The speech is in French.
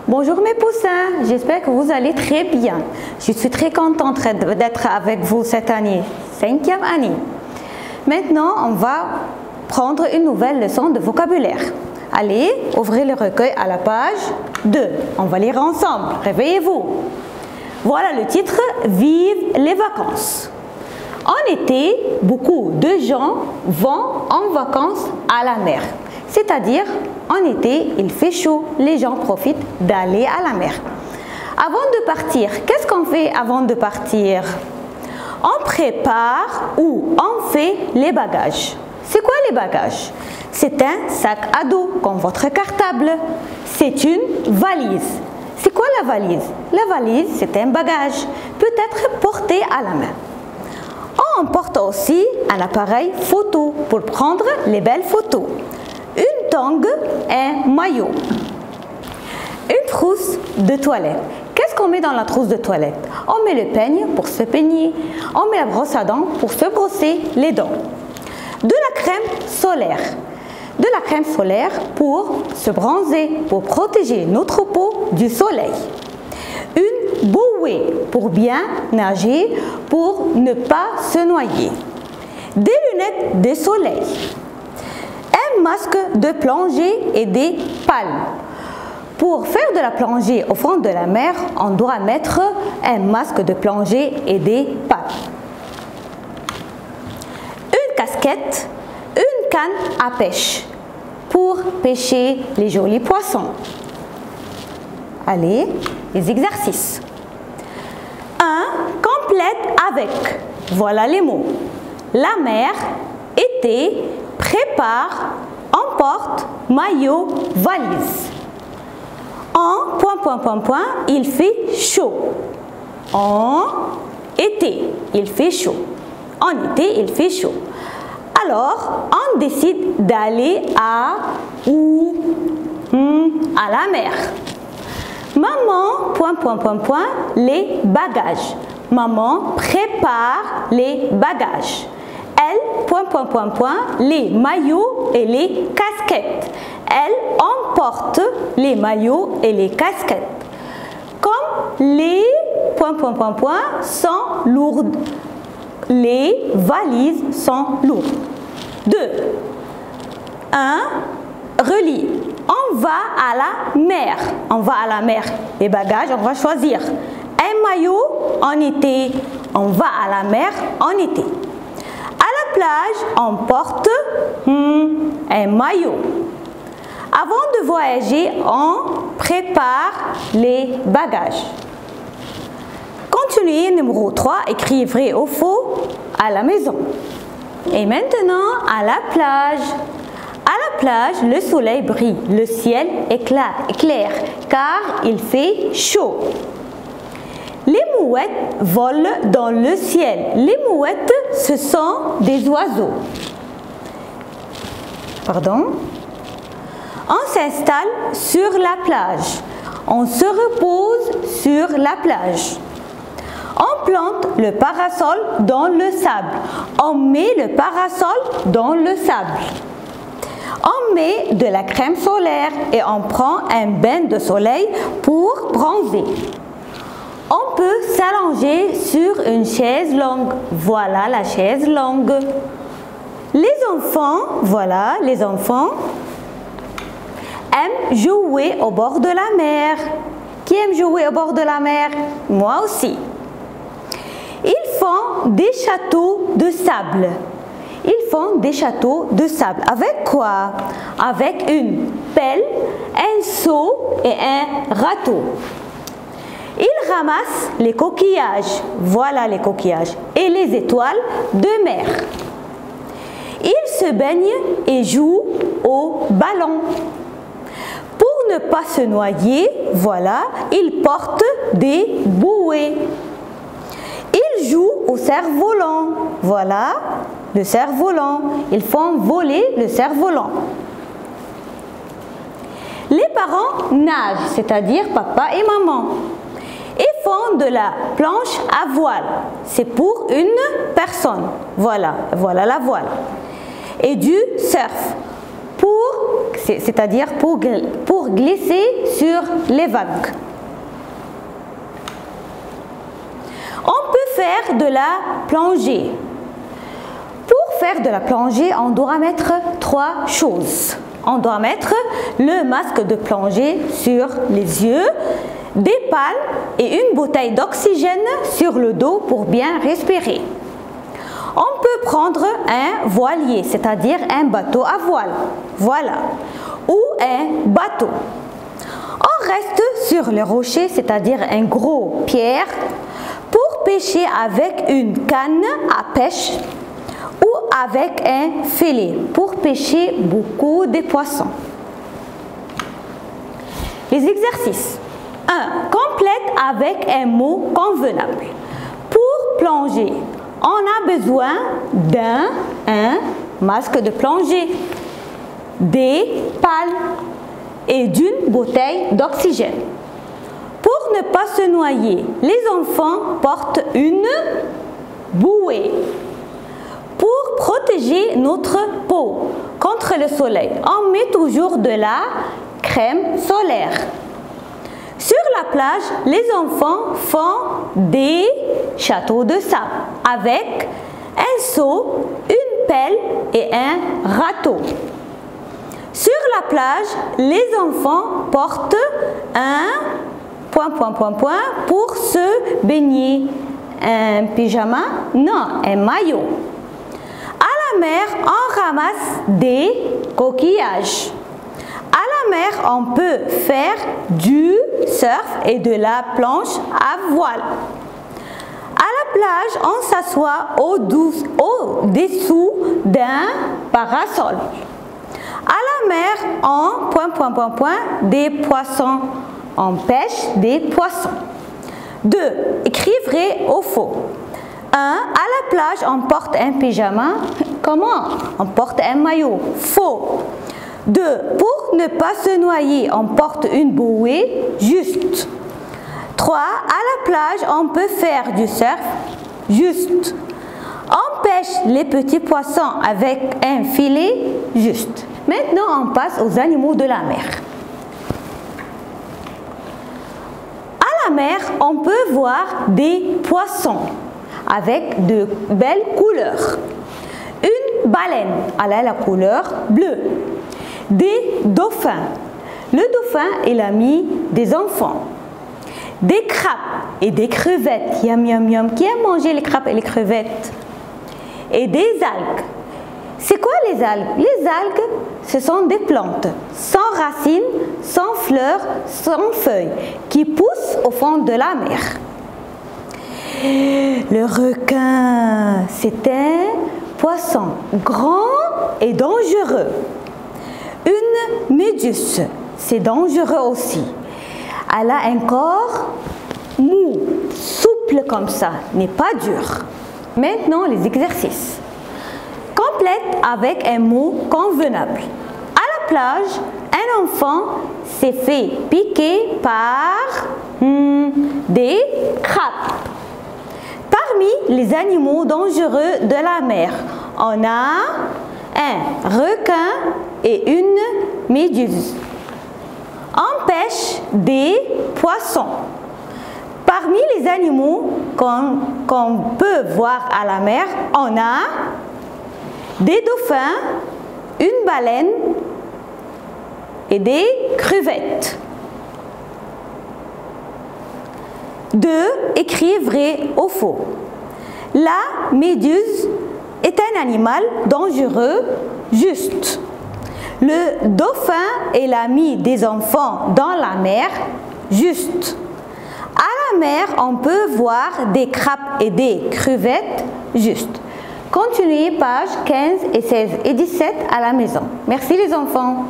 Bonjour mes poussins, j'espère que vous allez très bien. Je suis très contente d'être avec vous cette année, 5e année. Maintenant, on va prendre une nouvelle leçon de vocabulaire. Allez, ouvrez le recueil à la page 2. On va lire ensemble. Réveillez-vous. Voilà le titre « Vive les vacances ». En été, beaucoup de gens vont en vacances à la mer. C'est-à-dire, en été, il fait chaud, les gens profitent d'aller à la mer. Avant de partir, qu'est-ce qu'on fait avant de partir? On prépare ou on fait les bagages. C'est quoi les bagages? C'est un sac à dos, comme votre cartable. C'est une valise. C'est quoi la valise? La valise, c'est un bagage, peut-être porté à la main. On emporte aussi un appareil photo pour prendre les belles photos. Une tongue, un maillot. Une trousse de toilette. Qu'est-ce qu'on met dans la trousse de toilette? On met le peigne pour se peigner. On met la brosse à dents pour se brosser les dents. De la crème solaire. De la crème solaire pour se bronzer, pour protéger notre peau du soleil. Une bouée pour bien nager, pour ne pas se noyer. Des lunettes de soleil. Un masque de plongée et des palmes. Pour faire de la plongée au fond de la mer, on doit mettre un masque de plongée et des palmes. Une casquette, une canne à pêche pour pêcher les jolis poissons. Allez, les exercices. 1. Complète avec. Voilà les mots. La mer, été, prépare, emporte, maillot, valise. Il fait chaud. En été, il fait chaud. En été, il fait chaud. Alors, on décide d'aller à où? À la mer. Maman, les bagages. Maman prépare les bagages. Elle, les maillots et les casquettes. Elle emporte les maillots et les casquettes. Comme les sont lourdes. Les valises sont lourdes. 2. 1. Relis. On va à la mer. On va à la mer. Les bagages, on va choisir. Un maillot en été. On va à la mer en été. À la plage, on porte un maillot. Avant de voyager, on prépare les bagages. Continuez, numéro 3, écrivez vrai ou faux à la maison. Et maintenant, à la plage. À la plage, le soleil brille, le ciel est clair car il fait chaud. Les mouettes volent dans le ciel. Les mouettes, ce sont des oiseaux. Pardon? On s'installe sur la plage. On se repose sur la plage. On plante le parasol dans le sable. On met le parasol dans le sable. On met de la crème solaire et on prend un bain de soleil pour bronzer. On peut s'allonger sur une chaise longue. Voilà la chaise longue. Les enfants, voilà les enfants, aiment jouer au bord de la mer. Qui aime jouer au bord de la mer? Moi aussi. Ils font des châteaux de sable. Ils font des châteaux de sable. Avec quoi? Avec une pelle, un seau et un râteau. Ils ramassent les coquillages. Voilà les coquillages. Et les étoiles de mer. Ils se baignent et jouent au ballon. Pour ne pas se noyer, voilà, ils portent des bouées. Ils jouent au cerf-volant. Voilà, le cerf-volant. Ils font voler le cerf-volant. Les parents nagent, c'est-à-dire papa et maman. Ils font de la planche à voile. C'est pour une personne. Voilà, voilà la voile. Et du surf pour c'est-à-dire pour glisser sur les vagues. On peut faire de la plongée. Pour faire de la plongée, on doit mettre 3 choses. On doit mettre le masque de plongée sur les yeux, des pales et une bouteille d'oxygène sur le dos pour bien respirer. On peut prendre un voilier, c'est-à-dire un bateau à voile, voilà, ou un bateau. On reste sur le rocher, c'est-à-dire un gros pierre, pour pêcher avec une canne à pêche ou avec un filet pour pêcher beaucoup de poissons. Les exercices. 1. Complète avec un mot convenable. Pour plonger, on a besoin d'un masque de plongée, des pales et d'une bouteille d'oxygène. Pour ne pas se noyer, les enfants portent une bouée. Pour protéger notre peau contre le soleil, on met toujours de la crème solaire. Sur la plage, les enfants font des châteaux de sable avec un seau, une pelle et un râteau. Sur la plage, les enfants portent un ... pour se baigner. Un pyjama? Non, un maillot. À la mer, on ramasse des coquillages. À la mer, on peut faire du surf et de la planche à voile. À la plage, on s'assoit au-dessous d'un parasol. À la mer, on ... des poissons. On pêche des poissons. 2. Écrire vrai ou faux. 1. À la plage, on porte un pyjama. Comment? On porte un maillot. Faux. 2. Pour ne pas se noyer, on porte une bouée. Juste. 3. À la plage, on peut faire du surf. Juste. On pêche les petits poissons avec un filet. Juste. Maintenant, on passe aux animaux de la mer. À la mer, on peut voir des poissons avec de belles couleurs. Une baleine, elle a la couleur bleue. Des dauphins. Le dauphin est l'ami des enfants. Des crabes et des crevettes. Yam yam yam. Qui aime manger les crabes et les crevettes? Et des algues. C'est quoi les algues? Les algues, ce sont des plantes sans racines, sans fleurs, sans feuilles, qui poussent au fond de la mer. Le requin, c'est un poisson grand et dangereux. Une méduse, c'est dangereux aussi. Elle a un corps mou, souple comme ça, n'est pas dur. Maintenant, les exercices. Complète avec un mot convenable. À la plage, un enfant s'est fait piquer par des crabes. Parmi les animaux dangereux de la mer, on a un requin et une méduse. On pêche des poissons. Parmi les animaux qu'on peut voir à la mer, on a des dauphins, une baleine et des crevettes. 2. Écrire vrai ou faux. La méduse est un animal dangereux, juste. Le dauphin est l'ami des enfants dans la mer, juste. À la mer, on peut voir des crabes et des crevettes, juste. Continuez pages 15 et 16 et 17 à la maison. Merci les enfants.